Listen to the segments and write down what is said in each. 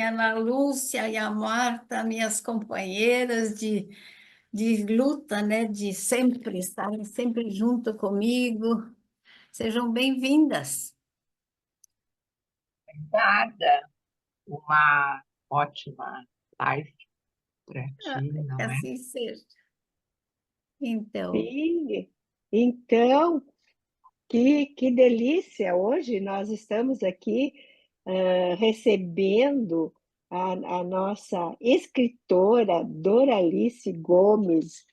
a Ana Lúcia e a Marta, minhas companheiras de luta, né? De sempre estarem sempre junto comigo. Sejam bem-vindas. Nada, uma ótima live para ti, Que não é? assim seja. Então, Sim, então, que delícia! Hoje nós estamos aqui recebendo a nossa escritora Doralice Gomes,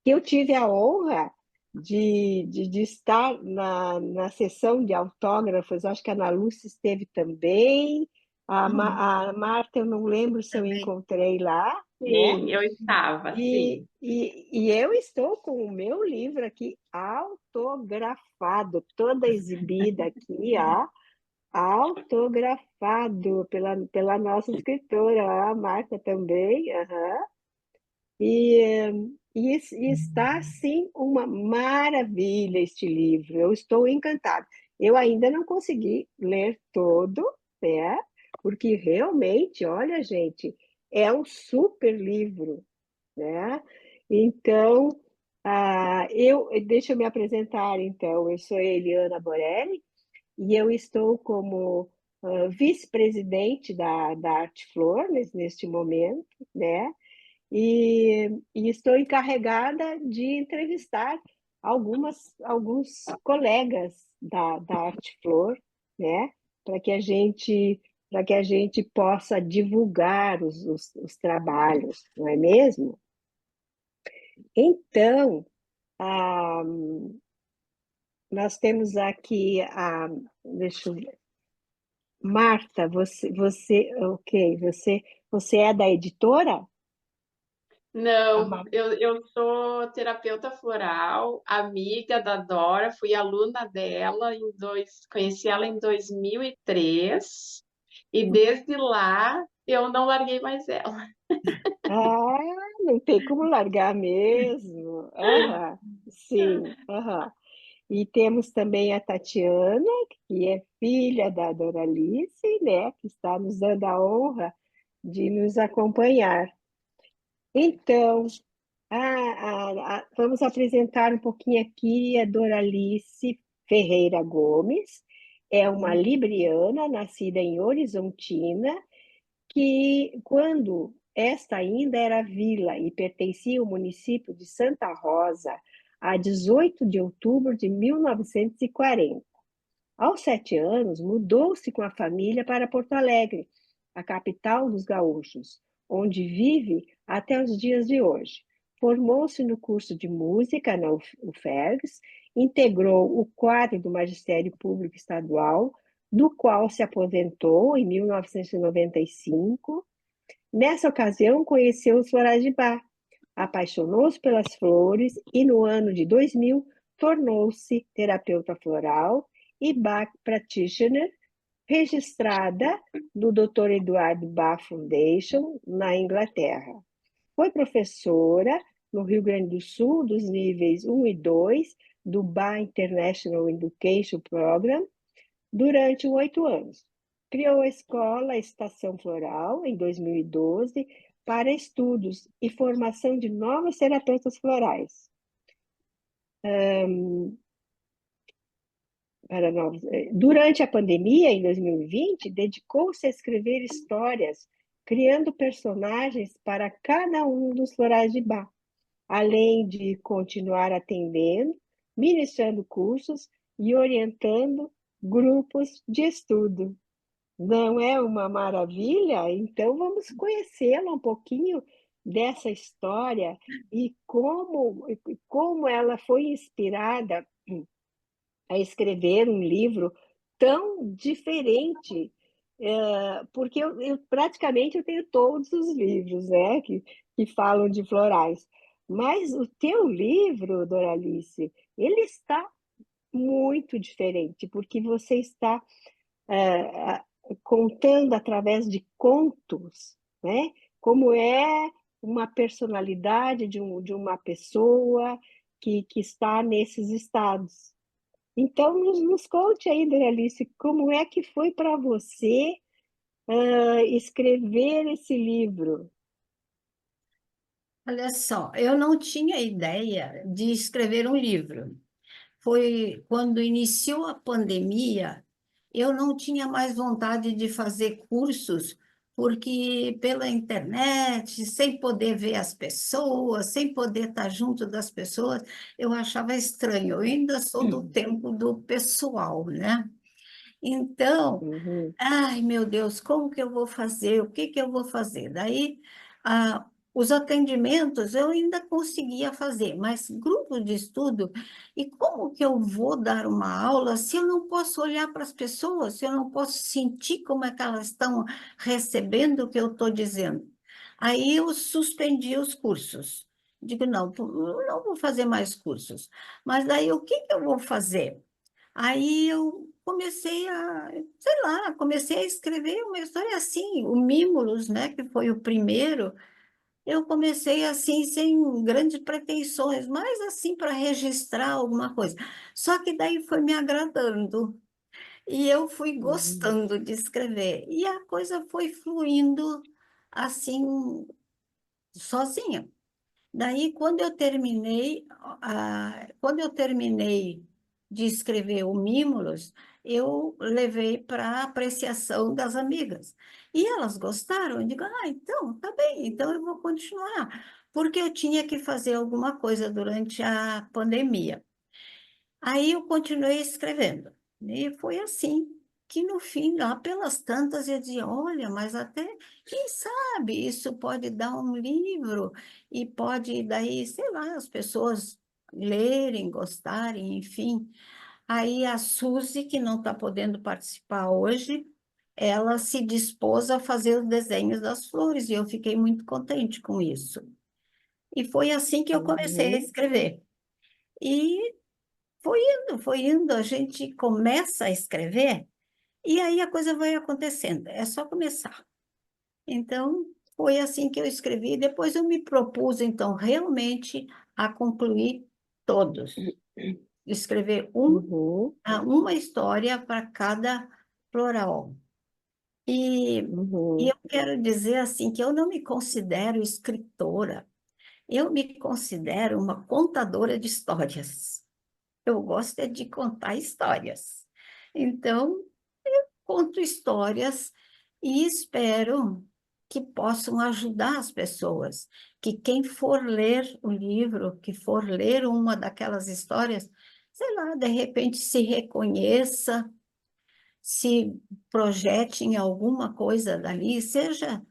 que eu tive a honra de estar na sessão de autógrafos. Acho que a Ana Lúcia esteve também, a Marta, eu não lembro se eu também. encontrei lá, né? Sim, eu estava, sim. E eu estou com o meu livro aqui autografado, toda exibida aqui, ó, autografado pela nossa escritora, a Marta também. Aham. E, e está, sim, uma maravilha este livro. Eu estou encantada. Eu ainda não consegui ler todo, né? Porque realmente, olha, gente, é um super livro, né? Então, deixa eu me apresentar, então. Eu sou Eliana Borelli e eu estou como vice-presidente da Arte Flor neste momento, né? E estou encarregada de entrevistar alguns colegas da Arte Flor, né? Para que a gente possa divulgar os trabalhos, não é mesmo? Então, ah, nós temos aqui deixa eu ver. Marta, ok, você é da editora? A Não, Marta. eu sou terapeuta floral, amiga da Dora, fui aluna dela conheci ela em 2003 e desde lá eu não larguei mais ela. Ah, não tem como largar mesmo. Aham, sim, aham. E temos também a Tatiana, que é filha da Doralice, né, que está nos dando a honra de nos acompanhar. Então, vamos apresentar um pouquinho aqui a Doralice Ferreira Gomes. É uma libriana nascida em Horizontina, que quando esta ainda era vila e pertencia ao município de Santa Rosa, a 18 de outubro de 1940. Aos 7 anos, mudou-se com a família para Porto Alegre, a capital dos gaúchos, onde vive até os dias de hoje. Formou-se no curso de música na UFERGS, integrou o quadro do Magistério Público Estadual, do qual se aposentou em 1995. Nessa ocasião, conheceu os florais de Bach, apaixonou-se pelas flores e, no ano de 2000, tornou-se terapeuta floral e Bach Practitioner, registrada no Dr. Edward Bach Foundation, na Inglaterra. Foi professora no Rio Grande do Sul dos níveis 1 e 2 do Bach International Education Program durante 8 anos. Criou a escola Estação Floral, em 2012, para estudos e formação de novos terapeutas florais. Durante a pandemia, em 2020, dedicou-se a escrever histórias, criando personagens para cada um dos florais de Bach, além de continuar atendendo, ministrando cursos e orientando grupos de estudo. Não é uma maravilha? Então vamos conhecê-la um pouquinho dessa história e como ela foi inspirada a escrever um livro tão diferente, porque praticamente eu tenho todos os livros, né, que falam de florais. Mas o teu livro, Doralice, ele está muito diferente, porque você está eh, contando através de contos, né? Como é uma personalidade de uma pessoa que está nesses estados. Então, nos conte aí, Doralice, como é que foi para você escrever esse livro? Olha só, eu não tinha ideia de escrever um livro. Foi quando iniciou a pandemia, eu não tinha mais vontade de fazer cursos, porque pela internet, sem poder ver as pessoas, sem poder estar junto das pessoas, eu achava estranho. Eu ainda sou do tempo do pessoal, né? Então, Uhum, ai, meu Deus, como que eu vou fazer? O que que eu vou fazer? Daí, os atendimentos eu ainda conseguia fazer, mas grupo de estudo, e como que eu vou dar uma aula se eu não posso olhar para as pessoas, se eu não posso sentir como é que elas estão recebendo o que eu estou dizendo? Aí eu suspendi os cursos. Digo, não, não vou fazer mais cursos. Mas daí o que que eu vou fazer? Aí eu comecei sei lá, comecei a escrever uma história assim, o Mímulos, né, que foi o primeiro, eu comecei assim, sem grandes pretensões, mas assim para registrar alguma coisa. Só que daí foi me agradando, e eu fui uhum, gostando de escrever, e a coisa foi fluindo assim, sozinha. Daí, quando eu terminei de escrever o Mímulos, eu levei para apreciação das amigas. E elas gostaram. Eu digo, então, tá bem, então eu vou continuar. Porque eu tinha que fazer alguma coisa durante a pandemia. Aí eu continuei escrevendo. E foi assim que no fim, lá pelas tantas, eu dizia, olha, mas até, quem sabe, isso pode dar um livro e pode daí, sei lá, as pessoas lerem, gostarem, enfim. Aí a Suzy, que não está podendo participar hoje, ela se dispôs a fazer os desenhos das flores e eu fiquei muito contente com isso. E foi assim que eu comecei a uhum, escrever. E foi indo, a gente começa a escrever e aí a coisa vai acontecendo, é só começar. Então, foi assim que eu escrevi. Depois eu me propus, então, realmente a concluir todos. Escrever uhum, uma história para cada floral. E uhum, eu quero dizer assim que eu não me considero escritora, eu me considero uma contadora de histórias. Eu gosto é de contar histórias. Então, conto histórias e espero que possam ajudar as pessoas, que quem for ler o livro, que for ler uma daquelas histórias, sei lá, de repente se reconheça, se projete em alguma coisa dali, seja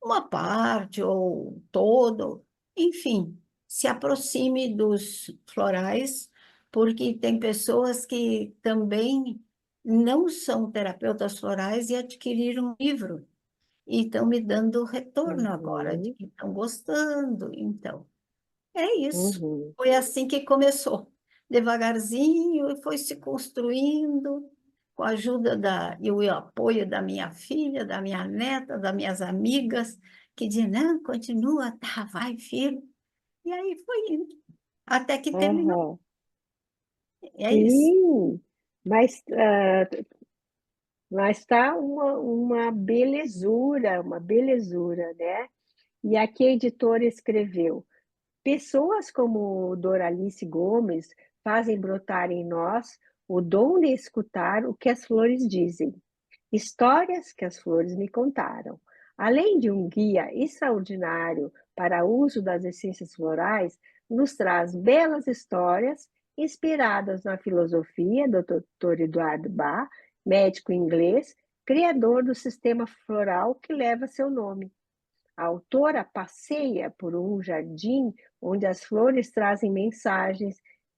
uma parte ou todo, enfim, se aproxime dos florais, porque tem pessoas que também não são terapeutas florais e adquiriram um livro e estão me dando retorno agora de uhum, que estão gostando, então. É isso. uhum. Foi assim que começou. Devagarzinho, e foi se construindo, com a ajuda e o apoio da minha filha, da minha neta, das minhas amigas, que diziam, não, continua, tá, vai, filho. E aí foi indo, até que terminou. Aham. É isso. Sim, mas mas está uma belezura, né? E aqui a editora escreveu: pessoas como Doralice Gomes fazem brotar em nós o dom de escutar o que as flores dizem, histórias que as flores me contaram. Além de um guia extraordinário para o uso das essências florais, nos traz belas histórias inspiradas na filosofia do Dr. Eduardo Bach, médico inglês, criador do sistema floral que leva seu nome. A autora passeia por um jardim onde as flores trazem mensagens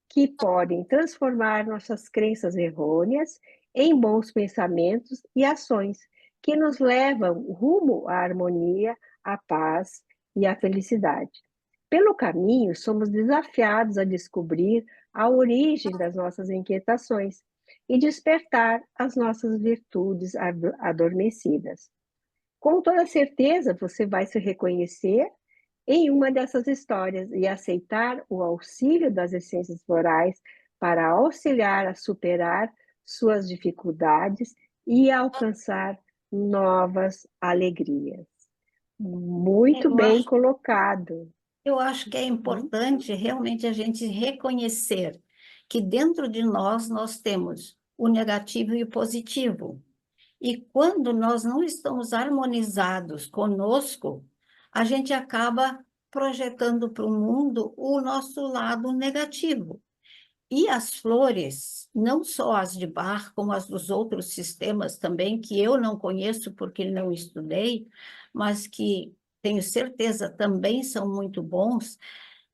que podem transformar nossas crenças errôneas em bons pensamentos e ações que nos levam rumo à harmonia, à paz e à felicidade. Pelo caminho, somos desafiados a descobrir a origem das nossas inquietações e despertar as nossas virtudes adormecidas. Com toda certeza, você vai se reconhecer em uma dessas histórias e aceitar o auxílio das essências florais para auxiliar a superar suas dificuldades e alcançar novas alegrias. Muito Eu bem acho, colocado. eu acho que é Uhum. importante realmente a gente reconhecer que dentro de nós temos o negativo e o positivo. E quando nós não estamos harmonizados conosco, a gente acaba projetando para o mundo o nosso lado negativo. E as flores, não só as de Bach, como as dos outros sistemas também, que eu não conheço porque não estudei, mas que tenho certeza também são muito bons,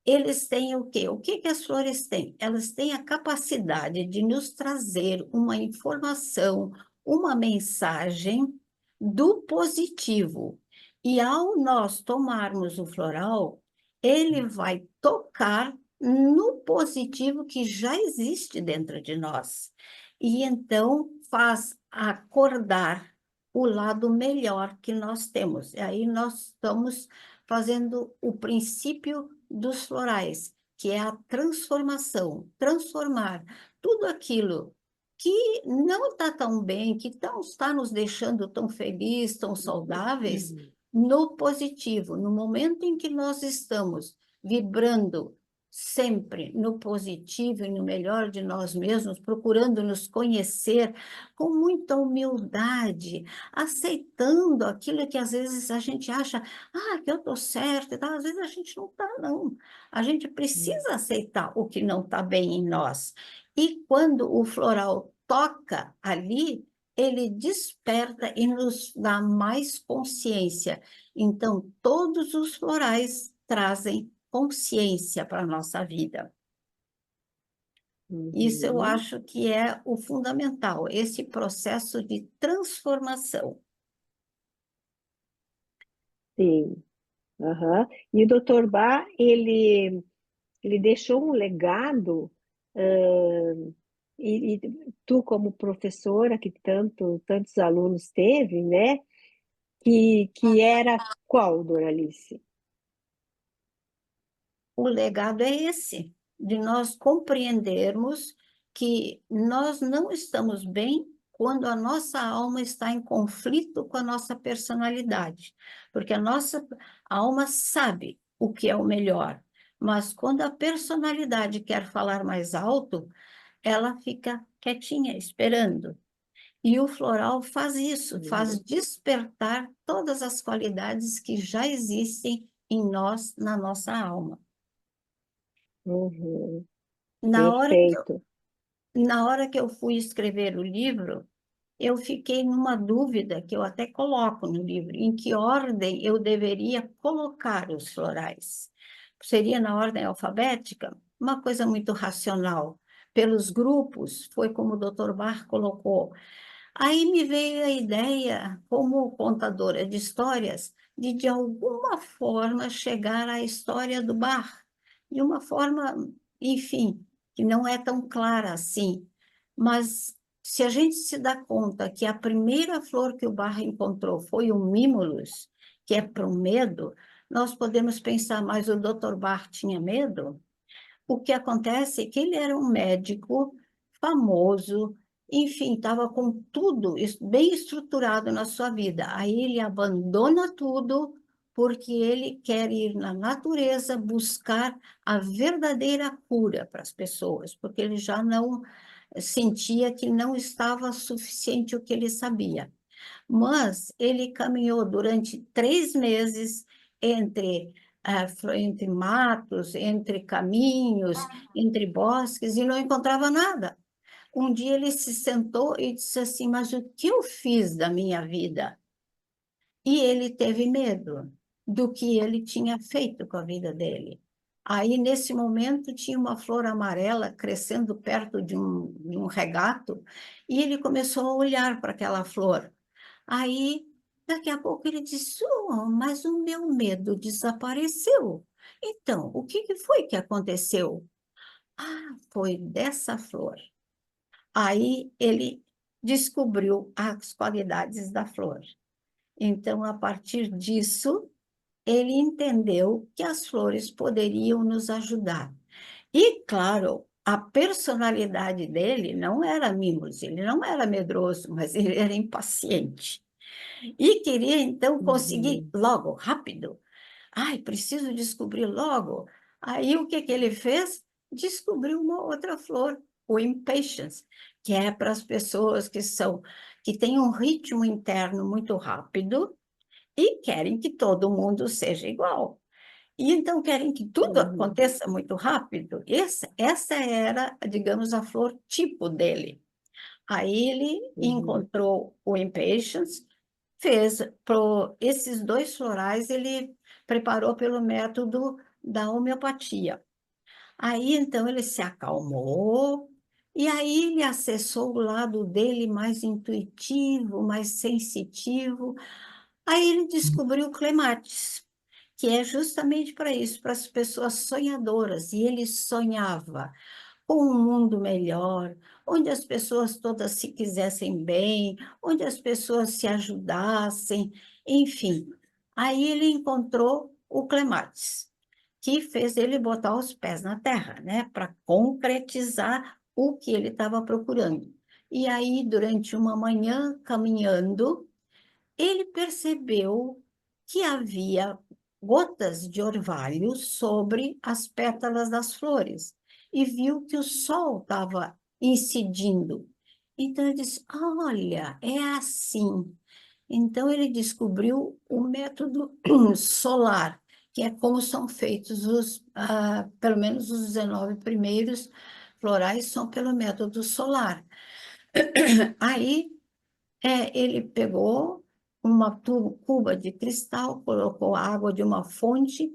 eles têm o quê? O que que as flores têm? Elas têm a capacidade de nos trazer uma informação, uma mensagem do positivo. E ao nós tomarmos o floral, ele vai tocar no positivo que já existe dentro de nós. E então faz acordar o lado melhor que nós temos. E aí nós estamos fazendo o princípio dos florais, que é a transformação, transformar tudo aquilo que não está tão bem, que não está nos deixando tão felizes, tão saudáveis, no positivo. No momento em que nós estamos vibrando sempre no positivo e no melhor de nós mesmos, procurando nos conhecer com muita humildade, aceitando aquilo que às vezes a gente acha que eu estou certa e tal. Às vezes a gente não está, não. A gente precisa aceitar o que não está bem em nós. E quando o floral toca ali, ele desperta e nos dá mais consciência. Então, todos os florais trazem consciência para a nossa vida. Isso eu Uhum. acho que é o fundamental, esse processo de transformação. Sim. Aham. E o Dr. Bach, ele deixou um legado, e tu, como professora, que tantos alunos teve, né? Que era qual, Doralice? O legado é esse, de nós compreendermos que nós não estamos bem quando a nossa alma está em conflito com a nossa personalidade, porque a nossa alma sabe o que é o melhor, mas quando a personalidade quer falar mais alto, ela fica quietinha, esperando. E o floral faz isso, faz despertar todas as qualidades que já existem em nós, na nossa alma. Uhum. Na hora que eu, Perfeito. na hora que eu fui escrever o livro, eu fiquei numa dúvida que eu até coloco no livro, em que ordem eu deveria colocar os florais. Seria na ordem alfabética? Uma coisa muito racional. Pelos grupos, foi como o Dr. Bach colocou. Aí me veio a ideia, como contadora de histórias, de alguma forma chegar à história do Bach, de uma forma, enfim, que não é tão clara assim. Mas se a gente se dá conta que a primeira flor que o Bach encontrou foi o mimulus, que é para o medo, nós podemos pensar, mas o Dr. Bach tinha medo? O que acontece é que ele era um médico famoso, enfim, estava com tudo bem estruturado na sua vida. Aí ele abandona tudo porque ele quer ir na natureza buscar a verdadeira cura para as pessoas, porque ele já não sentia que não estava suficiente o que ele sabia. Mas ele caminhou durante 3 meses entre, entre matos, entre caminhos, entre bosques, e não encontrava nada. Um dia ele se sentou e disse assim: Mas o que eu fiz da minha vida? E ele teve medo do que ele tinha feito com a vida dele. Aí, nesse momento, tinha uma flor amarela crescendo perto de um regato, e ele começou a olhar para aquela flor. Aí, daqui a pouco, ele disse: mas o meu medo desapareceu. Então, o que foi que aconteceu? Foi dessa flor. Aí ele descobriu as qualidades da flor. Então, a partir disso, ele entendeu que as flores poderiam nos ajudar. E, claro, a personalidade dele não era mimos, ele não era medroso, mas ele era impaciente. E queria, então, conseguir Uhum. logo, rápido. Ai, preciso descobrir logo. Aí, o que que ele fez? Descobriu uma outra flor, o impatience, que é para as pessoas que têm um ritmo interno muito rápido e querem que todo mundo seja igual. E então querem que tudo Uhum. aconteça muito rápido. Essa era, digamos, a flor tipo dele. Aí ele Uhum. encontrou o impatience, fez esses dois florais, ele preparou pelo método da homeopatia. Aí então ele se acalmou, e aí ele acessou o lado dele mais intuitivo, mais sensitivo. Aí ele descobriu o clematis, que é justamente para isso, para as pessoas sonhadoras. E ele sonhava com um mundo melhor, onde as pessoas todas se quisessem bem, onde as pessoas se ajudassem, enfim. Aí ele encontrou o clematis, que fez ele botar os pés na terra, né, para concretizar o que ele estava procurando. E aí, durante uma manhã, caminhando, ele percebeu que havia gotas de orvalho sobre as pétalas das flores e viu que o sol estava incidindo. Então ele disse: Olha, é assim. Então ele descobriu o método solar, que é como são feitos pelo menos os 19 primeiros florais são pelo método solar. Aí ele pegou uma cuba de cristal, colocou a água de uma fonte,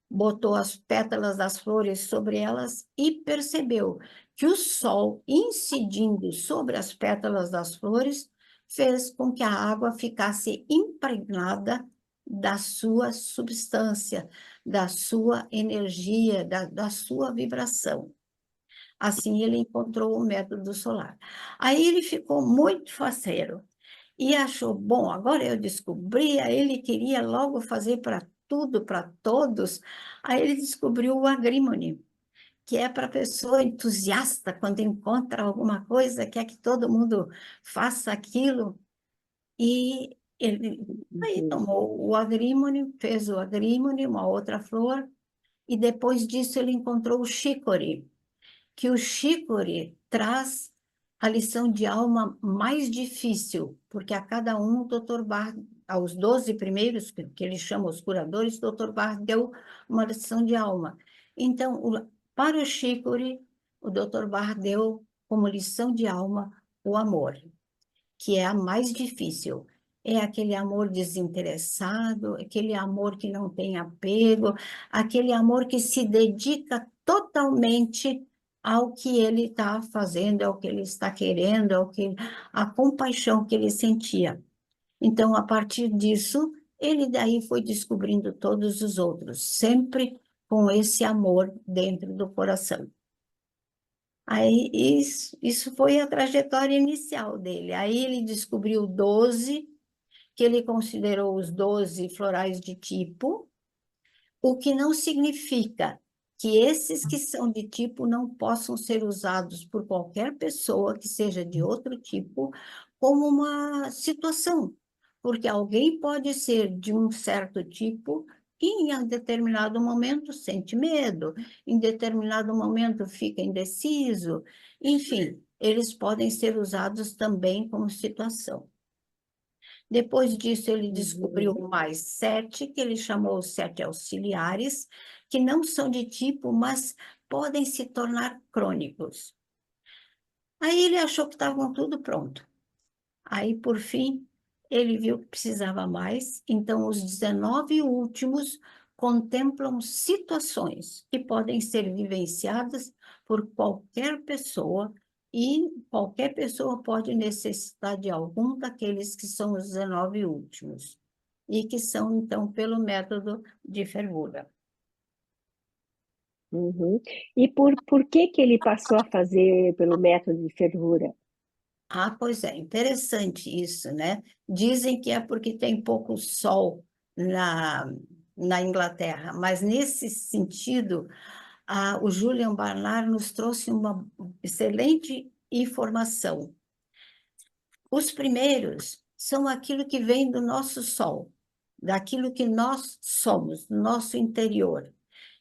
botou as pétalas das flores sobre elas e percebeu que o sol incidindo sobre as pétalas das flores fez com que a água ficasse impregnada da sua substância, da sua energia, da sua vibração. Assim, ele encontrou o método solar. Aí ele ficou muito faceiro e achou, bom, agora eu descobri, aí ele queria logo fazer para tudo, para todos, aí ele descobriu o agrímone, que é para a pessoa entusiasta, quando encontra alguma coisa, quer que todo mundo faça aquilo, e ele aí Uhum. tomou o agrímone, fez o agrímone, uma outra flor, e depois disso ele encontrou o chicory, que o chicory traz a lição de alma mais difícil, porque a cada um, o Dr. Bach, aos 12 primeiros, que ele chama os curadores, o Dr. Bach deu uma lição de alma. Então, para o chicory, o Dr. Bach deu como lição de alma o amor, que é a mais difícil. É aquele amor desinteressado, aquele amor que não tem apego, aquele amor que se dedica totalmente ao que ele está fazendo, ao que ele está querendo, a compaixão que ele sentia. Então, a partir disso, ele daí foi descobrindo todos os outros, sempre com esse amor dentro do coração. Aí, isso foi a trajetória inicial dele. Aí ele descobriu 12, que ele considerou os 12 florais de tipo, o que não significa que esses que são de tipo não possam ser usados por qualquer pessoa que seja de outro tipo como uma situação, porque alguém pode ser de um certo tipo e em determinado momento sente medo, em determinado momento fica indeciso, enfim, eles podem ser usados também como situação. Depois disso, ele descobriu Uhum. mais 7, que ele chamou os 7 auxiliares, que não são de tipo, mas podem se tornar crônicos. Aí ele achou que estava com tudo pronto. Aí, por fim, ele viu que precisava mais, então os 19 últimos contemplam situações que podem ser vivenciadas por qualquer pessoa e qualquer pessoa pode necessitar de algum daqueles que são os 19 últimos e que são, então, pelo método de fervura. Uhum. E por que ele passou a fazer pelo método de fervura? Ah, pois é, interessante isso, né? Dizem que é porque tem pouco sol na Inglaterra, mas nesse sentido, o Julian Barnard nos trouxe uma excelente informação. Os primeiros são aquilo que vem do nosso sol, daquilo que nós somos, do nosso interior.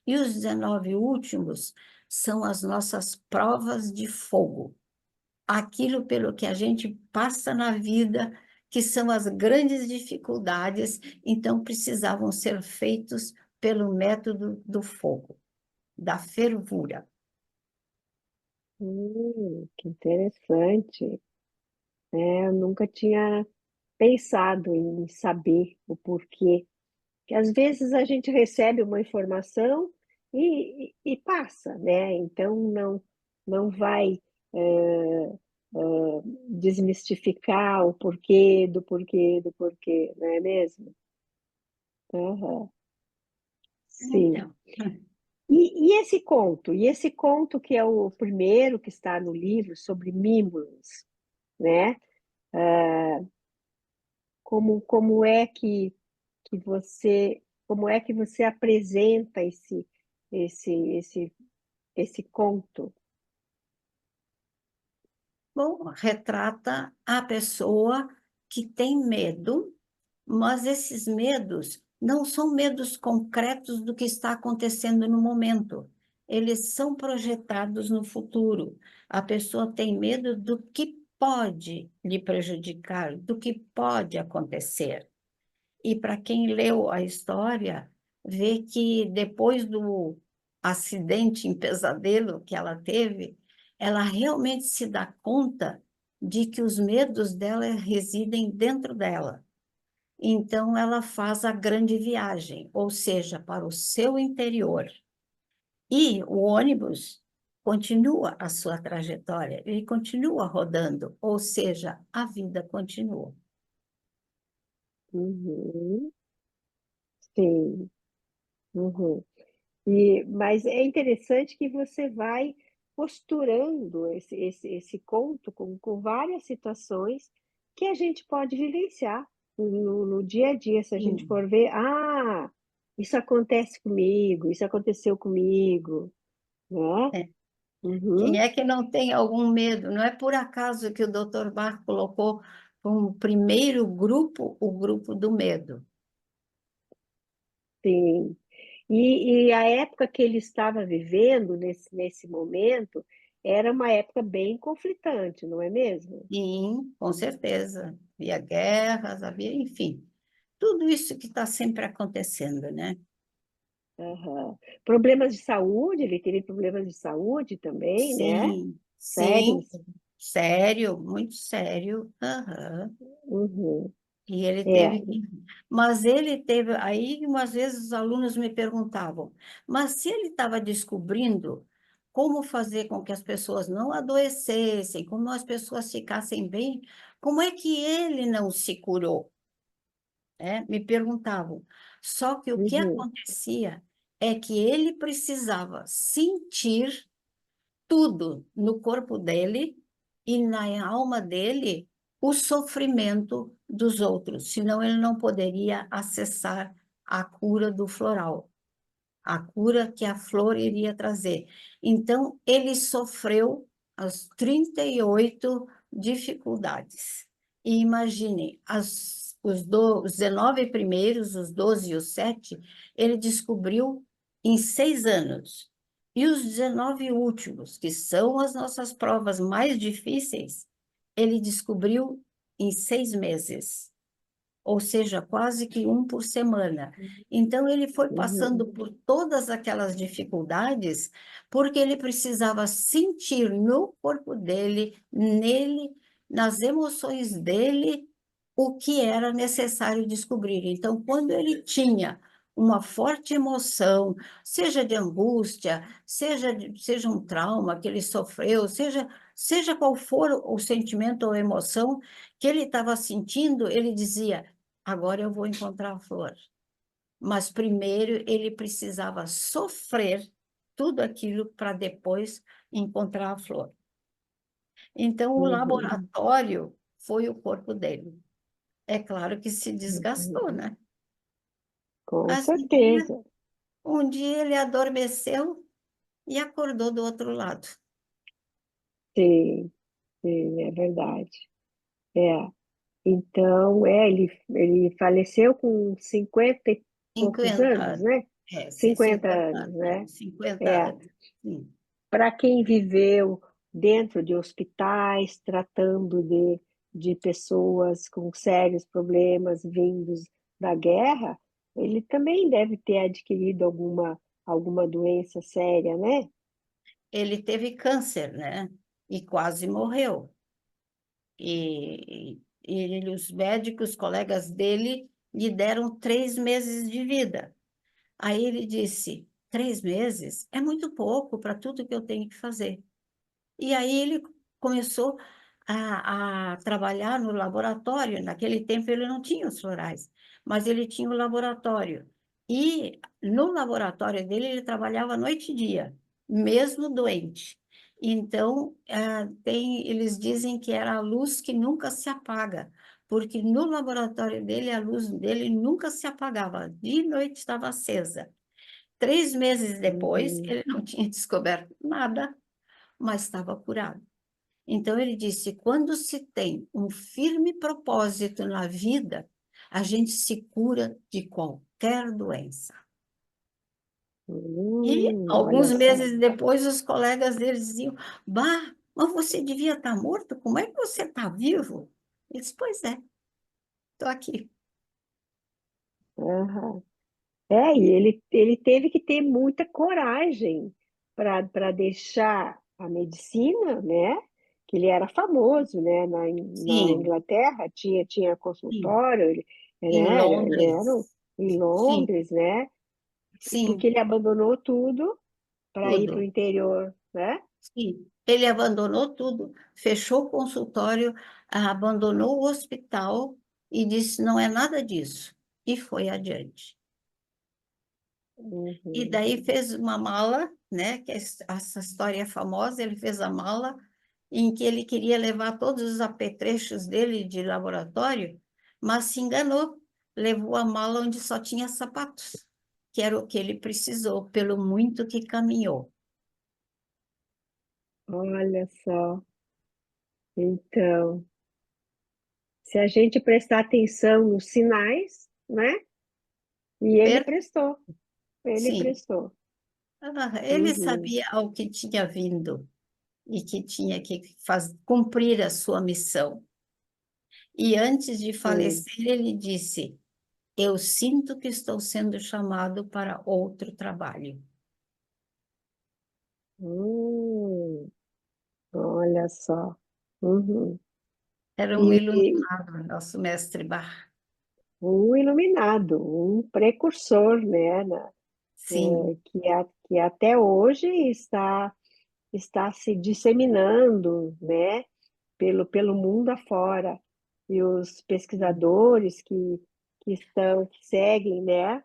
E os 19 últimos são as nossas provas de fogo, aquilo pelo que a gente passa na vida, que são as grandes dificuldades, então precisavam ser feitos pelo método do fogo, da fervura. Que interessante. Eu nunca tinha pensado em saber o porquê. Que às vezes a gente recebe uma informação e passa, né? Então não vai eh, desmistificar o porquê do porquê do porquê, não é mesmo? Aham, sim. Então, E esse conto? E esse conto que é o primeiro que está no livro sobre Mimulus, né? Como é que você como é que você apresenta esse esse esse conto? bom, retrata a pessoa que tem medo, mas esses medos não são medos concretos do que está acontecendo no momento. Eles são projetados no futuro. A pessoa tem medo do que pode lhe prejudicar, do que pode acontecer. E para quem leu a história, vê que depois do acidente em pesadelo que ela teve, ela realmente se dá conta de que os medos dela residem dentro dela. Então, ela faz a grande viagem, ou seja, para o seu interior. E o ônibus continua a sua trajetória, ele continua rodando, ou seja, a vida continua. Uhum, sim. Uhum. Mas é interessante que você vai posturando esse conto com várias situações que a gente pode vivenciar no dia a dia, se a gente Sim. for ver, isso acontece comigo, isso aconteceu comigo, né? É. Quem Uhum, é que não tem algum medo? Não é por acaso que o Dr. Bach colocou como primeiro grupo o grupo do medo. sim. E a época que ele estava vivendo, nesse momento, era uma época bem conflitante, não é mesmo? Sim, com certeza. Havia guerras, havia, enfim, tudo isso que está sempre acontecendo, né? Aham. Problemas de saúde, ele teve problemas de saúde também, né? Sim, sim, Sérios. sério, muito sério. Aham. Uhum. E ele É. teve que. Mas ele teve. Aí, umas vezes, os alunos me perguntavam: mas se ele estava descobrindo como fazer com que as pessoas não adoecessem, como as pessoas ficassem bem, como é que ele não se curou? Né? Me perguntavam. Só que o que Uhum. acontecia é que ele precisava sentir tudo no corpo dele e na alma dele o sofrimento dos outros, senão ele não poderia acessar a cura do floral, a cura que a flor iria trazer. Então, ele sofreu as 38 dificuldades. E imagine, os 19 primeiros, os 12 e os 7, ele descobriu em 6 anos. E os 19 últimos, que são as nossas provas mais difíceis, ele descobriu em 6 meses, ou seja, quase que um por semana. Então, ele foi Uhum. passando por todas aquelas dificuldades, porque ele precisava sentir no corpo dele, nele, nas emoções dele, o que era necessário descobrir. Então, quando ele tinha uma forte emoção, seja de angústia, seja um trauma que ele sofreu, seja qual for o sentimento ou emoção que ele estava sentindo, ele dizia: agora eu vou encontrar a flor. Mas primeiro ele precisava sofrer tudo aquilo para depois encontrar a flor. Então, o Uhum. laboratório foi o corpo dele. É claro que se desgastou, Uhum. né? Com Mas certeza. um dia ele adormeceu e acordou do outro lado. Sim, sim, é verdade. É. Então, ele faleceu com 50 e poucos 50 anos, anos. né? É, 50 50 anos, anos, né? 50 É, anos. Sim, para quem viveu dentro de hospitais, tratando de pessoas com sérios problemas vindos da guerra, ele também deve ter adquirido alguma doença séria, né? ele teve câncer, né? E quase morreu. Os médicos, os colegas dele, lhe deram 3 meses de vida. Aí ele disse: 3 meses é muito pouco para tudo que eu tenho que fazer. E aí ele começou a trabalhar no laboratório. Naquele tempo ele não tinha os florais, mas ele tinha o laboratório. E no laboratório dele ele trabalhava noite e dia, mesmo doente. Então, eles dizem que era a luz que nunca se apaga, porque no laboratório dele a luz dele nunca se apagava, de noite estava acesa. 3 meses depois, Uhum. ele não tinha descoberto nada, mas estava curado. Então, ele disse: quando se tem um firme propósito na vida, a gente se cura de qualquer doença. E Olha alguns só. meses depois, os colegas deles diziam: Bah, mas você devia estar morto, como é que você está vivo? Ele disse: Pois é, estou aqui. Aham. E ele teve que ter muita coragem para deixar a medicina, né? Que ele era famoso, né? Na Sim, Inglaterra tinha sim. consultório, Em ele era Londres, em sim, Londres, né? Porque sim, ele abandonou tudo para ir para o tudo. interior, né? Sim, ele abandonou tudo, fechou o consultório, abandonou o hospital e disse: não é nada disso. E foi adiante. E Uhum. daí fez uma mala, né? Que essa história é famosa. Ele fez a mala em que ele queria levar todos os apetrechos dele de laboratório, mas se enganou. Levou a mala onde só tinha sapatos, que era o que ele precisou, pelo muito que caminhou. Olha só. Então, se a gente prestar atenção nos sinais, né? E ele Per- prestou, ele Sim. prestou. Ele Uhum. sabia ao que tinha vindo e que tinha que cumprir a sua missão. E antes de Sim. falecer, ele disse: eu sinto que estou sendo chamado para outro trabalho. Hum, olha só. Uhum. Era um E iluminado, nosso mestre Bach. um iluminado, um precursor, né, Sim, que até hoje está se disseminando, né, pelo mundo afora. E os pesquisadores que seguem, né,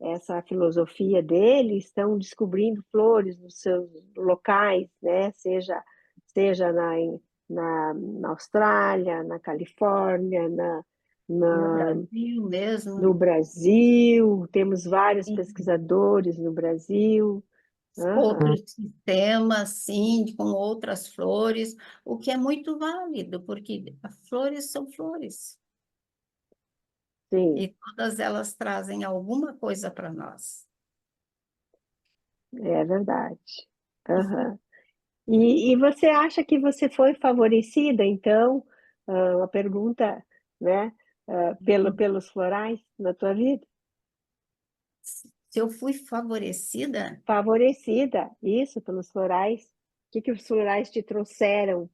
essa filosofia dele estão descobrindo flores nos seus locais, né? Seja na Austrália, na Califórnia, no na, Brasil no mesmo. Brasil, temos vários Sim. pesquisadores no Brasil. Aham, Outros sistemas, sim, com outras flores, o que é muito válido, porque flores são flores. sim, E todas elas trazem alguma coisa para nós. é verdade. Aham. E você acha que você foi favorecida, então, a pergunta, né, pelos florais na tua vida? Se eu fui favorecida, Favorecida, isso, pelos florais. Que os florais te trouxeram?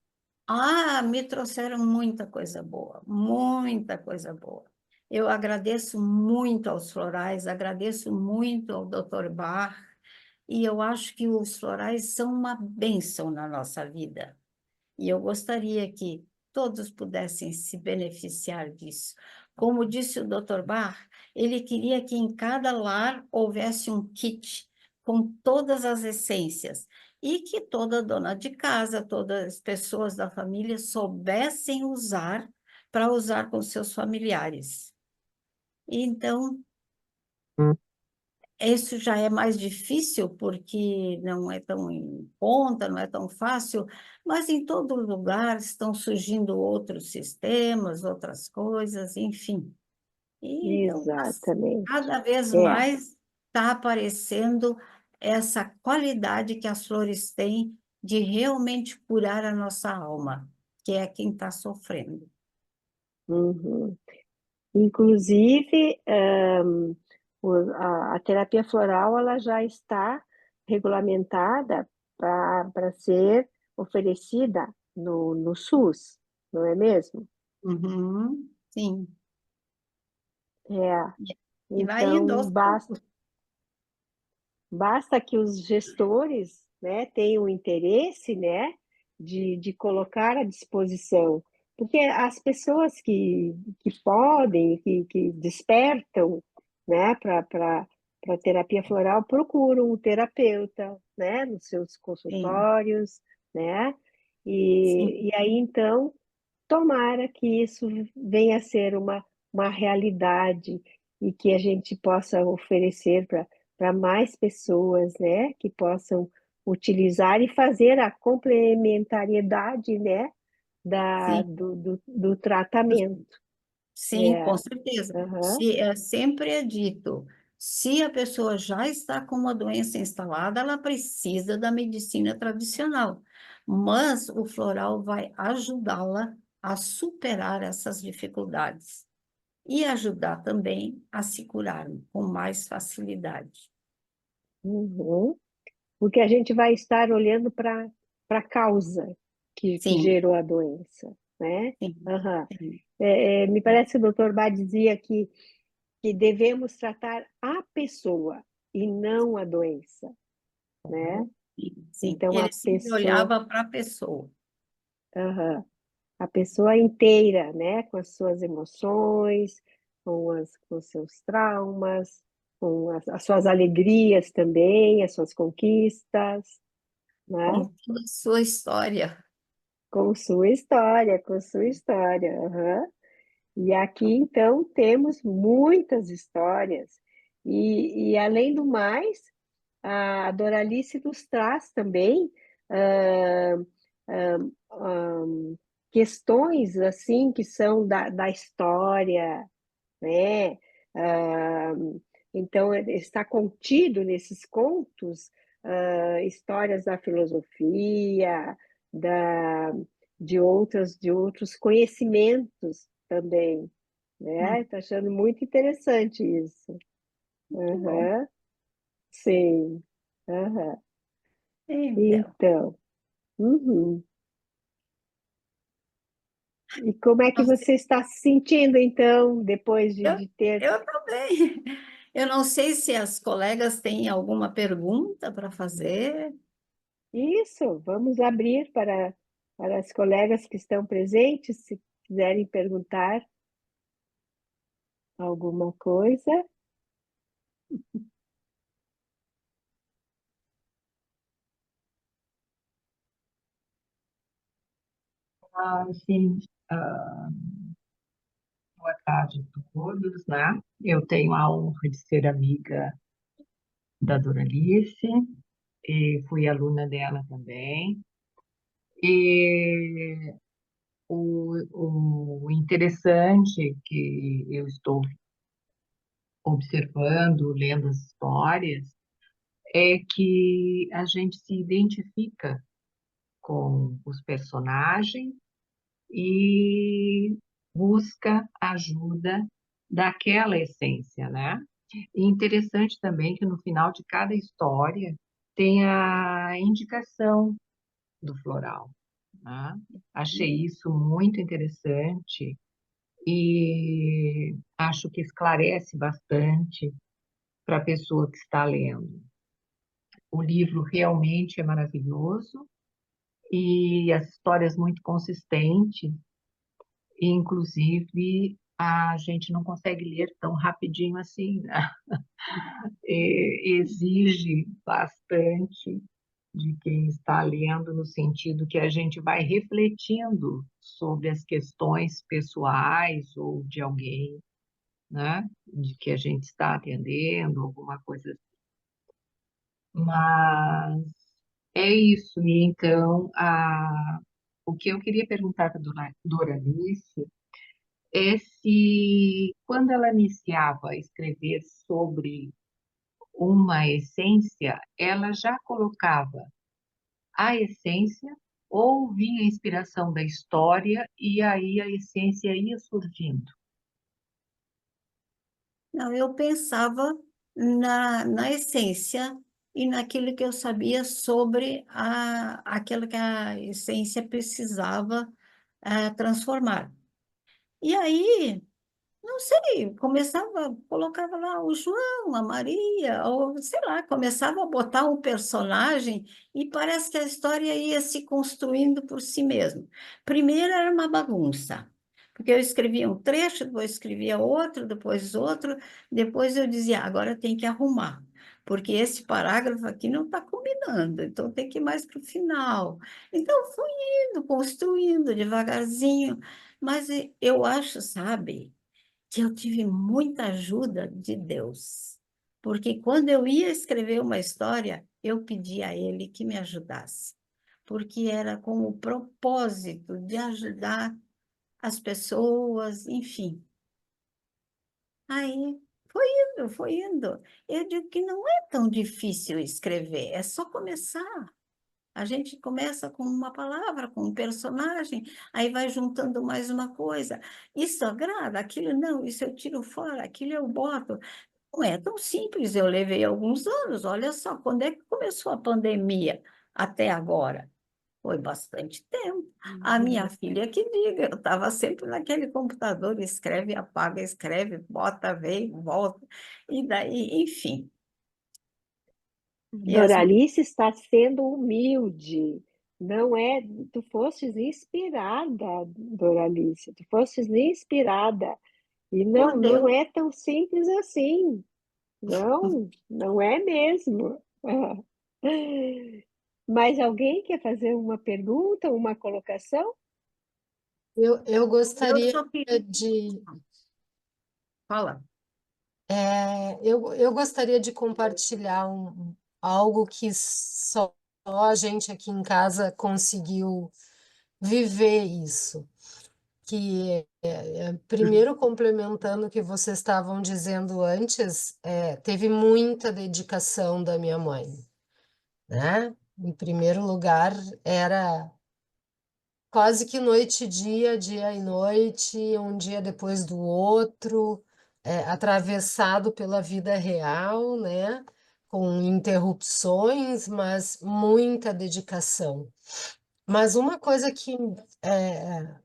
me trouxeram muita coisa boa, muita coisa boa. Eu agradeço muito aos florais, agradeço muito ao Dr. Bach, e eu acho que os florais são uma bênção na nossa vida. E eu gostaria que todos pudessem se beneficiar disso. Como disse o Dr. Bach, ele queria que em cada lar houvesse um kit com todas as essências e que toda dona de casa, todas as pessoas da família soubessem usar para usar com seus familiares. Então, isso já é mais difícil, porque não é tão em conta, não é tão fácil, mas em todo lugar estão surgindo outros sistemas, outras coisas, enfim. E, então, Exatamente. cada vez É. mais está aparecendo essa qualidade que as flores têm de realmente curar a nossa alma, que é quem está sofrendo. Uhum. Inclusive, a terapia floral ela já está regulamentada para ser oferecida no SUS, não é mesmo? Uhum, sim. É. E vai indo Então, aos poucos. basta que os gestores, né, tenham interesse, né, de colocar à disposição, porque as pessoas que podem, que despertam, né, para terapia floral, procuram o terapeuta, né, nos seus Sim, consultórios, né, sim, e aí então tomara que isso venha a ser uma realidade e que a gente possa oferecer para mais pessoas, né, que possam utilizar e fazer a complementariedade, né, sim. do tratamento. Sim, É, com certeza. aham, Se, sempre é dito, se a pessoa já está com uma doença instalada, ela precisa da medicina tradicional, mas o floral vai ajudá-la a superar essas dificuldades e ajudar também a se curar com mais facilidade. uhum. Porque a gente vai estar olhando para a causa que Sim, gerou a doença, né? sim, Aham. sim. Me parece que o doutor Bá dizia que devemos tratar a pessoa e não a doença, né? Sim, sim. Então, a Ele sempre pessoa, olhava para a pessoa. aham, a pessoa inteira, né? Com as suas emoções, com os seus traumas, com as suas alegrias também, as suas conquistas, né? Com toda a sua história. Com sua história, com sua história. Aham. E aqui, então, temos muitas histórias. Além do mais, a Doralice nos traz também ah, ah, ah, questões assim que são da história, né? Ah, então, está contido nesses contos histórias da filosofia, da, de outros conhecimentos também, né? Estou achando muito interessante isso. Muito bom. Aham, sim. Aham. Então, Então, uhum. E como é que não sei, você está se sentindo, então, depois eu, de ter eu também. Eu não sei se as colegas têm alguma pergunta para fazer. isso? Vamos abrir para as colegas que estão presentes, se quiserem perguntar alguma coisa. Sim, ah, boa tarde a todos, né? Eu tenho a honra de ser amiga da Doralice e fui aluna dela também. E o interessante que eu estou observando, lendo as histórias, é que a gente se identifica com os personagens e busca ajuda daquela essência, né? E interessante também que no final de cada história tem a indicação do floral, né? Achei isso muito interessante e acho que esclarece bastante para a pessoa que está lendo. O livro realmente é maravilhoso e as histórias muito consistentes. E, inclusive, a gente não consegue ler tão rapidinho assim, né? Exige bastante de quem está lendo, no sentido que a gente vai refletindo sobre as questões pessoais ou de alguém, né? De que a gente está atendendo, alguma coisa assim. Mas é isso. E então, o que eu queria perguntar para a Doralice é se, quando ela iniciava a escrever sobre uma essência, ela já colocava a essência ou vinha a inspiração da história e aí a essência ia surgindo? Não, eu pensava na essência e naquilo que eu sabia sobre aquilo que a essência precisava transformar. E aí, não sei, começava, colocava lá o João, a Maria, ou sei lá, começava a botar um personagem e parece que a história ia se construindo por si mesma. Primeiro era uma bagunça, porque eu escrevia um trecho, depois escrevia outro, depois eu dizia, agora tem que arrumar, porque esse parágrafo aqui não está combinando, então tem que ir mais para o final. Então fui indo, construindo devagarzinho, mas eu acho, sabe? Que eu tive muita ajuda de Deus. Porque quando eu ia escrever uma história, eu pedia a Ele que me ajudasse. Porque era com o propósito de ajudar as pessoas, enfim. Aí foi indo, foi indo. Eu digo que não é tão difícil escrever, é só começar. A gente começa com uma palavra, com um personagem, aí vai juntando mais uma coisa. Isso agrada, aquilo não, isso eu tiro fora, aquilo eu boto. Não é tão simples, eu levei alguns anos. Olha só, quando é que começou a pandemia até agora? Foi bastante tempo. A minha filha que diga, eu estava sempre naquele computador, escreve, apaga, escreve, bota, vem, volta, e daí, enfim. E as Doralice está sendo humilde. Não é, tu fostes inspirada, Doralice, tu fostes inspirada. E por não Deus. é tão simples assim. Não, não é mesmo. Mas alguém quer fazer uma pergunta, uma colocação? Eu Eu gostaria só queria. de, Fala. eu gostaria de compartilhar algo que só a gente aqui em casa conseguiu viver isso. Que, primeiro, complementando o que vocês estavam dizendo antes, teve muita dedicação da minha mãe, né? Em primeiro lugar, era quase que noite e dia, dia e noite, um dia depois do outro, atravessado pela vida real, né? Com interrupções, mas muita dedicação. Mas uma coisa que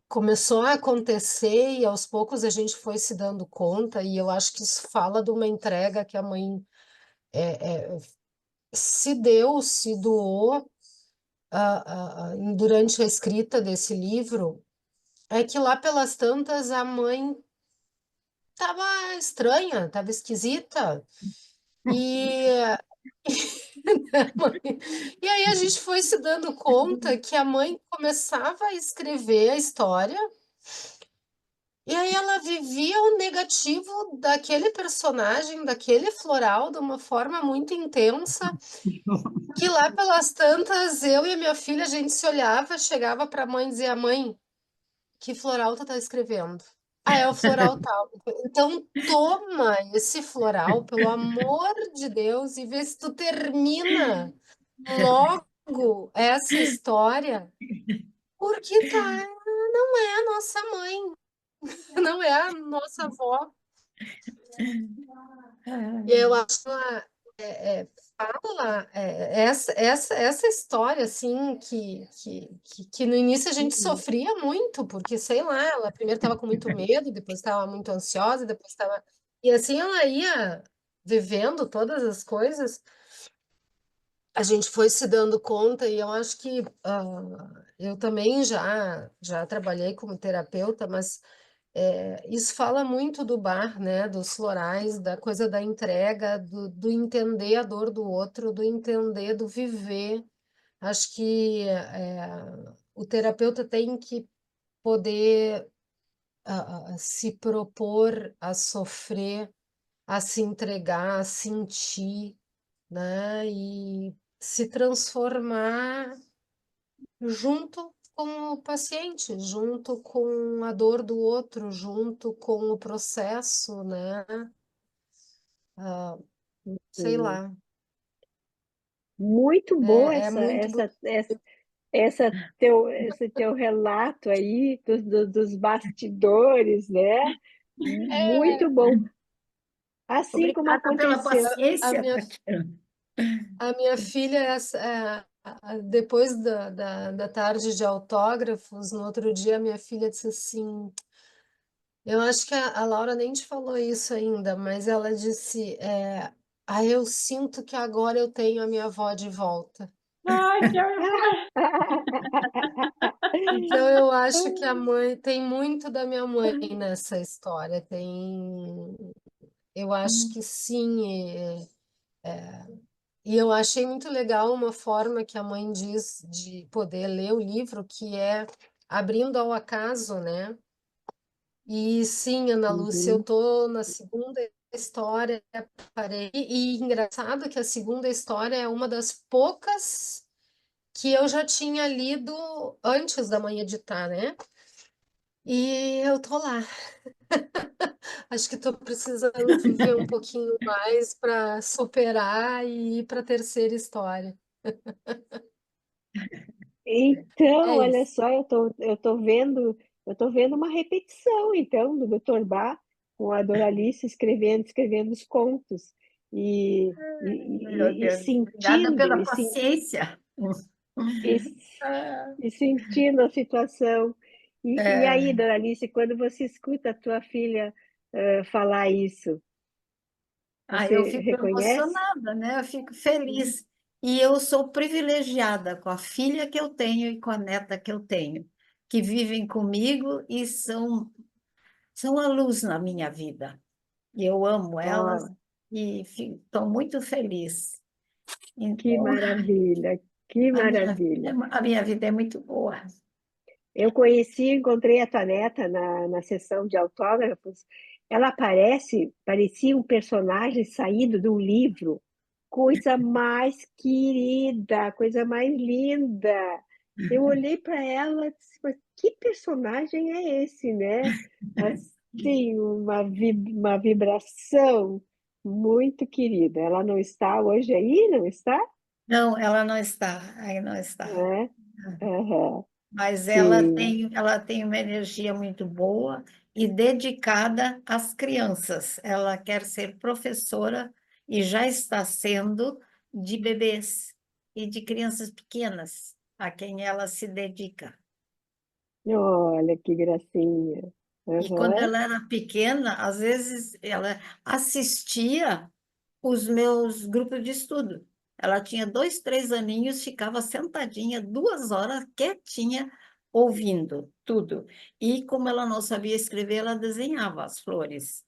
começou a acontecer e aos poucos a gente foi se dando conta, e eu acho que isso fala de uma entrega que a mãe se deu, se doou durante a escrita desse livro, é que lá pelas tantas a mãe estava estranha, estava esquisita. E, e aí a gente foi se dando conta que a mãe começava a escrever a história, e aí ela vivia o negativo daquele personagem, daquele floral, de uma forma muito intensa, que lá pelas tantas, eu e a minha filha, a gente se olhava, chegava para a mãe e dizia, mãe, que floral tu tá escrevendo? Ah, é o floral tal. Então toma esse floral, pelo amor de Deus, e vê se tu termina logo essa história, porque tá, não é a nossa mãe, não é a nossa avó. E eu acho fala essa história assim que no início a gente sofria muito, porque sei lá, ela primeiro estava com muito medo, depois estava muito ansiosa, depois estava. E assim ela ia vivendo todas as coisas, a gente foi se dando conta, e eu acho que eu também já trabalhei como terapeuta, mas isso fala muito do bar, né? Dos florais, da coisa da entrega, do entender a dor do outro, do entender, do viver. Acho que o terapeuta tem que poder se propor a sofrer, a se entregar, a sentir, né? E se transformar junto com o paciente, junto com a dor do outro, junto com o processo, né? Ah, sei Sim. lá, Muito boa é muito esse teu relato aí dos bastidores, né? Muito bom. Assim como Obrigada pela aconteceu. a paciência, minha Tatiana. A minha filha, depois da tarde de autógrafos, no outro dia, a minha filha disse assim: eu acho que a Laura nem te falou isso ainda, mas ela disse: eu sinto que agora eu tenho a minha avó de volta. Ai, que amor! Então, eu acho que a mãe tem muito da minha mãe nessa história. Eu acho que sim. E eu achei muito legal uma forma que a mãe diz de poder ler o livro, que é abrindo ao acaso, né? E sim, Ana Lúcia, eu Uhum. tô na segunda história, parei, e engraçado que a segunda história é uma das poucas que eu já tinha lido antes da mãe editar, né? E eu tô lá. Acho que estou precisando viver um pouquinho mais para superar e ir para a terceira história. Então, É olha isso. só, eu tô vendo uma repetição, então, do Dr. Bach com a Doralice escrevendo os contos Meu e Deus, obrigada sentindo, pela paciência. e, Ah, e sentindo a situação. E aí, é, Doralice, quando você escuta a tua filha falar isso, eu você fico reconhece? emocionada, né? Eu fico feliz. E eu sou privilegiada com a filha que eu tenho e com a neta que eu tenho, que vivem comigo e são a luz na minha vida. E eu amo elas Oh, e estou muito feliz. que Então, maravilha, que maravilha. a minha vida é muito boa. Eu conheci, encontrei a tua neta na sessão de autógrafos. Ela parecia um personagem saído de um livro. Coisa mais querida, coisa mais linda. Eu olhei para ela e disse, mas que personagem é esse, né? Assim, uma vibração muito querida. Ela não está hoje aí, não está? Não, ela não está, aí não está. É? Aham, Mas sim. ela tem uma energia muito boa e dedicada às crianças. Ela quer ser professora e já está sendo de bebês e de crianças pequenas, a quem ela se dedica. Olha que gracinha. E quando Aham. ela era pequena, às vezes ela assistia os meus grupos de estudo. Ela tinha 2, 3 aninhos, ficava sentadinha 2 horas, quietinha, ouvindo tudo. E como ela não sabia escrever, ela desenhava as flores.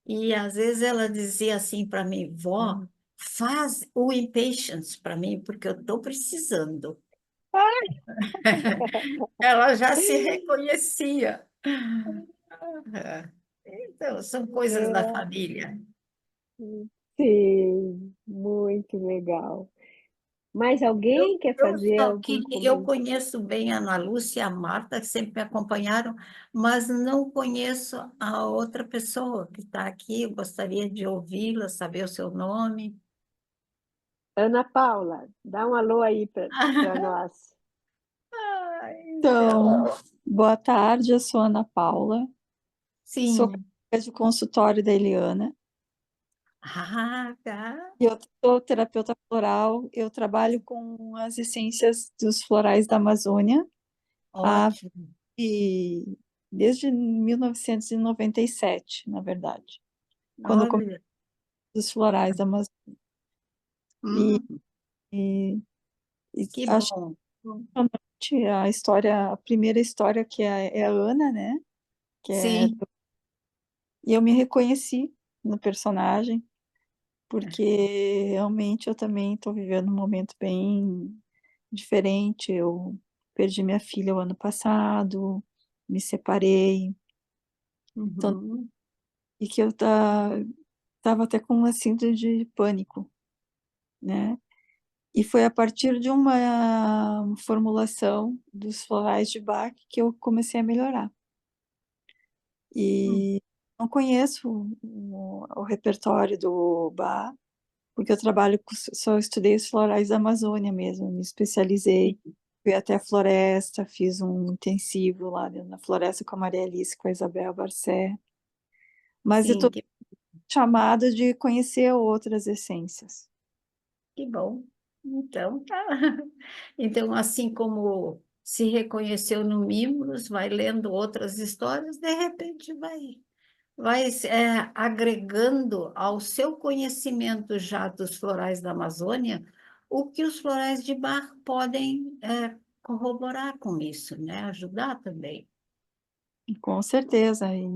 E às vezes ela dizia assim para mim, vó, faz o Impatience para mim, porque eu estou precisando. Ela já se reconhecia. Ah, então, são coisas da É, família. sim, muito legal. Mais alguém quer fazer algum Eu comentário? conheço bem a Ana Lúcia e a Marta, que sempre me acompanharam, mas não conheço a outra pessoa que está aqui. Eu gostaria de ouvi-la, saber o seu nome. Ana Paula, dá um alô aí para nós. Então, Então, boa tarde, eu sou Ana Paula, sou sim. colega de consultório da Eliana, Tá. e eu sou terapeuta floral, eu trabalho com as essências dos florais da Amazônia há, Ótimo. e- desde 1997, na verdade, quando eu comecei Olha, os florais da Amazônia. E, hum, e- e que acho bom. que a história, a primeira história que é a Ana, né? Que é, Sim. e eu me reconheci no personagem, porque realmente eu também estou vivendo um momento bem diferente. Eu perdi minha filha o ano passado, me separei, então, e que eu estava até com uma síndrome de pânico. né? E foi a partir de uma formulação dos florais de Bach que eu comecei a melhorar. Hum, E não conheço o repertório do Bach, porque eu trabalho só estudei os florais da Amazônia mesmo, me especializei, fui até a floresta, fiz um intensivo lá na floresta com a Maria Alice, com a Isabel Barcé, mas eu sim, estou chamada de conhecer outras essências. que bom. Então, tá. Então, assim como se reconheceu no Mimos, vai lendo outras histórias, de repente vai agregando ao seu conhecimento já dos florais da Amazônia o que os florais de Bach podem corroborar com isso, né? Ajudar também. Com certeza. E,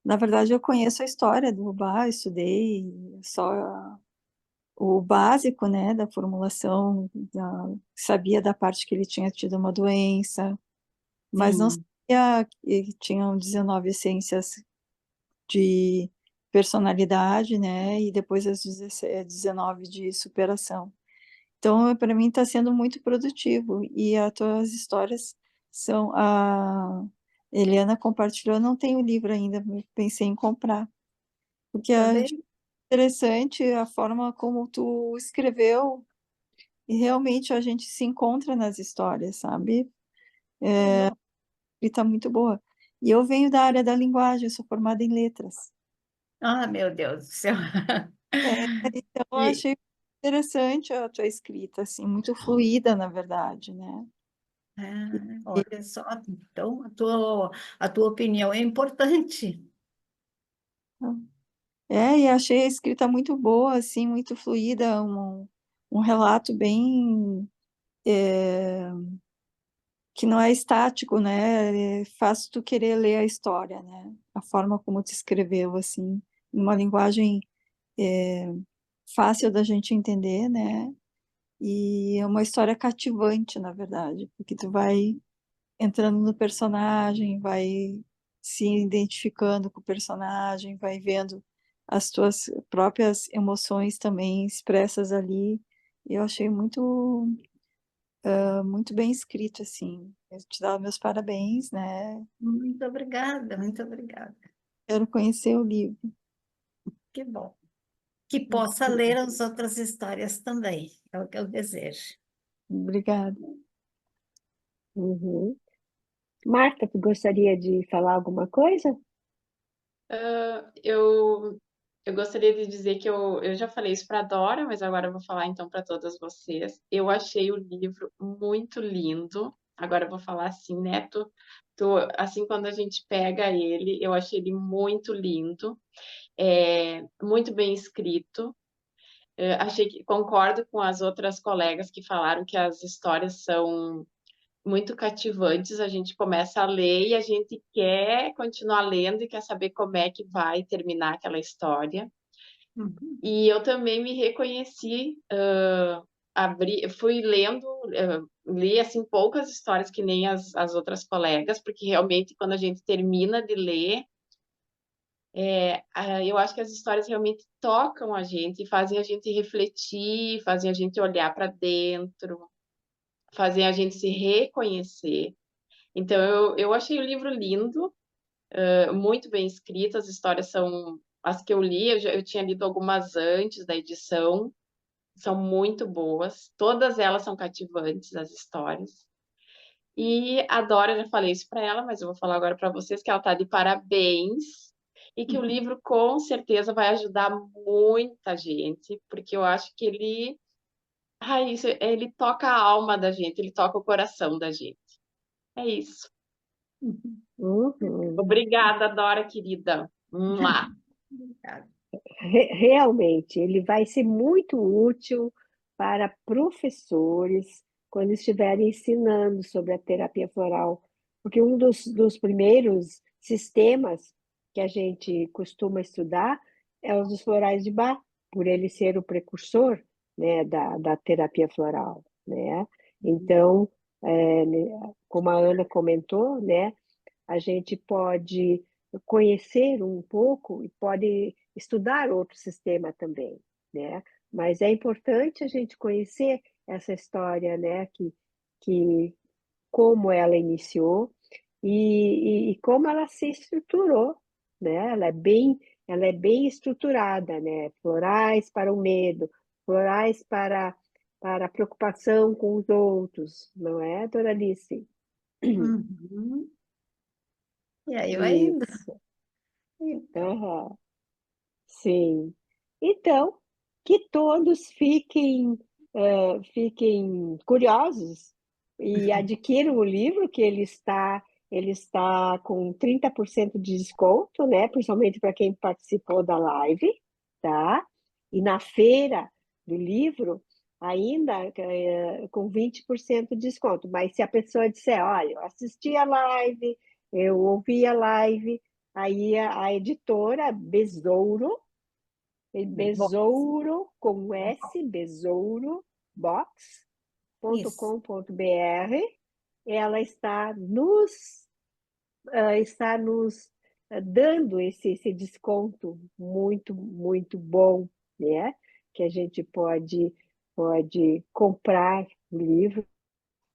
na verdade, eu conheço a história do Bach, estudei só o básico, né, da formulação, sabia da parte que ele tinha tido uma doença, mas não Sim, sabia que tinham 19 essências de personalidade, né, e depois as 19 de superação. Então, para mim está sendo muito produtivo e as tuas histórias são a Eliana compartilhou, eu não tenho o livro ainda, mas pensei em comprar, porque tá é vendo? interessante a forma como tu escreveu e realmente a gente se encontra nas histórias, sabe? Que bom. E está muito boa. E eu venho da área da linguagem, eu sou formada em letras. Ah, meu Deus do céu. Então, eu E, achei interessante a tua escrita, assim, muito fluida, na verdade, né? olha só, então a tua opinião é importante. E achei a escrita muito boa, assim, muito fluida, um relato bem, que não é estático, né? Faz tu querer ler a história, né? A forma como tu escreveu, assim, uma linguagem fácil da gente entender, né? E é uma história cativante, na verdade, porque tu vai entrando no personagem, vai se identificando com o personagem, vai vendo as tuas próprias emoções também expressas ali. Eu achei muito bem escrito, assim. Eu te dou meus parabéns, né? Muito obrigada, muito obrigada. Quero conhecer o livro. Que bom. Que possa ler as outras histórias também, é o que eu desejo. Obrigada. Uhum. Marta, tu gostaria de falar alguma coisa? Eu gostaria de dizer que eu já falei isso para a Dora, mas agora eu vou falar então para todas vocês. Eu achei o livro muito lindo. Agora eu vou falar assim, né? Assim, quando a gente pega ele, eu achei ele muito lindo, muito bem escrito. Achei que concordo com as outras colegas que falaram que as histórias são muito cativantes. A gente começa a ler e a gente quer continuar lendo e quer saber como é que vai terminar aquela história. Uhum. E eu também me reconheci, fui lendo, li assim poucas histórias que nem as outras colegas, porque realmente quando a gente termina de ler, eu acho que as histórias realmente tocam a gente, fazem a gente refletir, fazem a gente olhar para dentro, fazem a gente se reconhecer. Então eu achei o livro lindo, muito bem escrito, as histórias são as que eu li, eu tinha lido algumas antes da edição, são muito boas, todas elas são cativantes, as histórias. E a Dora, já falei isso para ela, mas eu vou falar agora para vocês que ela está de parabéns e que o livro com certeza vai ajudar muita gente, porque eu acho que ele toca a alma da gente, ele toca o coração da gente. É isso. Uhum. Obrigada, Dora, querida. Vamos lá. Obrigada. Realmente, ele vai ser muito útil para professores quando estiverem ensinando sobre a terapia floral, porque um dos primeiros sistemas que a gente costuma estudar é os dos florais de Bach, por ele ser o precursor, né, da terapia floral, né? Então, como a Ana comentou, né, a gente pode conhecer um pouco e pode estudar outro sistema também, né? Mas é importante a gente conhecer essa história, né? Que como ela iniciou e como ela se estruturou, né? Ela é bem estruturada, né? Florais para o medo, florais para a preocupação com os outros, não é, Doralice? Uhum. E aí vai indo. Isso. Então, Aham. Sim. Então, que todos fiquem curiosos e adquiram o livro, que ele está com 30% de desconto, né? Principalmente para quem participou da live, tá? E na feira do livro, ainda com 20% de desconto. Mas se a pessoa disser, olha, eu assisti a live, eu ouvi a live, aí a editora bom, Besouro, com S, Besouro, isso. box.com.br, ela está nos dando esse desconto muito, muito bom, né? Que a gente pode comprar o livro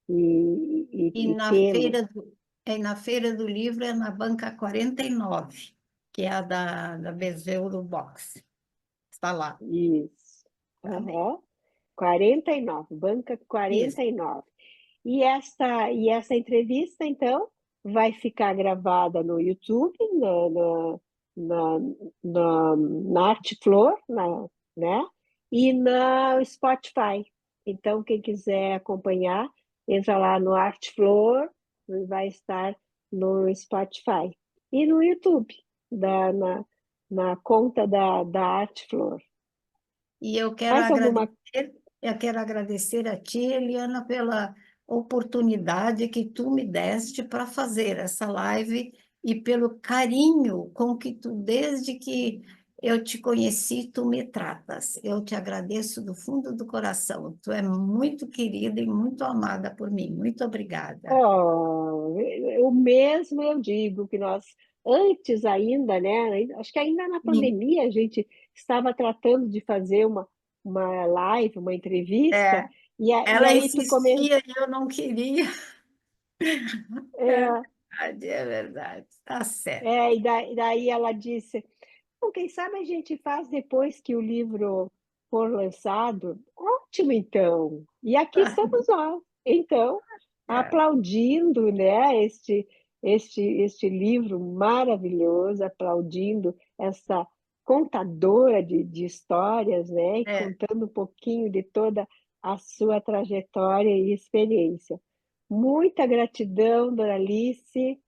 E e na tê-lo. na feira do livro é na banca 49, que é a da Bezeuro Box. Está lá Isso. também. Aham. 49, banca Isso. 49. E essa entrevista, então, vai ficar gravada no YouTube, na, na Artfloor, né? E no Spotify. Então, quem quiser acompanhar, entra lá no Artfloor e vai estar no Spotify. E no YouTube, na conta da Artfloor. E Mais alguma? eu quero agradecer a ti, Eliana, pela oportunidade que tu me deste para fazer essa live e pelo carinho com que tu, desde que eu te conheci, tu me tratas. Eu te agradeço do fundo do coração. Tu é muito querida e muito amada por mim. Muito obrigada. Oh, o mesmo eu digo que nós, antes ainda, né? Acho que ainda na Sim. pandemia a gente estava tratando de fazer uma live, uma entrevista, É, e ela aí tu começou. insistia e eu não queria. É verdade. Tá certo. E daí ela disse: "Bom, quem sabe a gente faz depois que o livro for lançado?" Ótimo, então. E aqui Tá. estamos nós, então, É, aplaudindo, né, este livro maravilhoso, aplaudindo essa contadora de histórias, né, e é, contando um pouquinho de toda a sua trajetória e experiência. Muita gratidão, Doralice,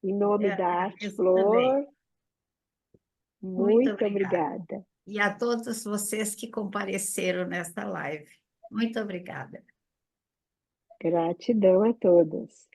em nome eu da Arte agradeço também. Flor. Muito Muito obrigada. obrigada. E a todos vocês que compareceram nesta live. Muito obrigada. Gratidão a todos.